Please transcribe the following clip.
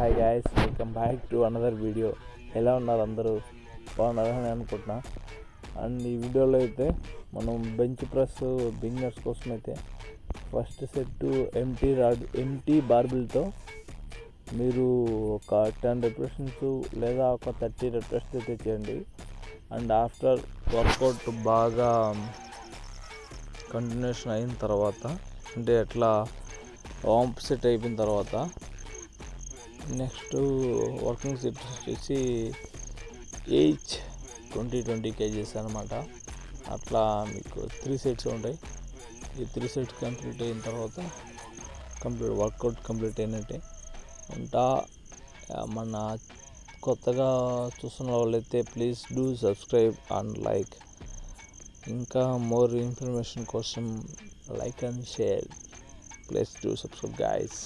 Hi guys, welcome back to another video. ఎలా ఉన్నారు అందరూ? బాగున్నారని అనుకుంటున్నా. అండ్ ఈ వీడియోలో అయితే మనం బెంచ్ ప్రెస్ బిగినర్స్ కోసం అయితే ఫస్ట్ సెట్ ఎంటీ బార్బిల్తో మీరు ఒక 10 రెపిటేషన్స్ లేదా ఒక 30 రెపిటేషన్స్ అయితే చేయండి. అండ్ ఆఫ్టర్ వర్కౌట్ బాగా కంటిన్యూషన్ అయిన తర్వాత, అంటే ఎట్లా వాంప్ సెట్ అయిపోయిన తర్వాత నెక్స్ట్ వర్కింగ్ సెట్ వచ్చేసి 20 kgs అనమాట. అట్లా మీకు 3 సెట్స్ ఉంటాయి. ఈ 3 సెట్స్ కంప్లీట్ అయిన తర్వాత వర్కౌట్ కంప్లీట్ అయినట్టే. ఉంటా మన కొత్తగా చూస్తున్న వాళ్ళైతే please do subscribe and like. ఇంకా మోర్ ఇన్ఫర్మేషన్ కోసం like and share. Please do subscribe guys.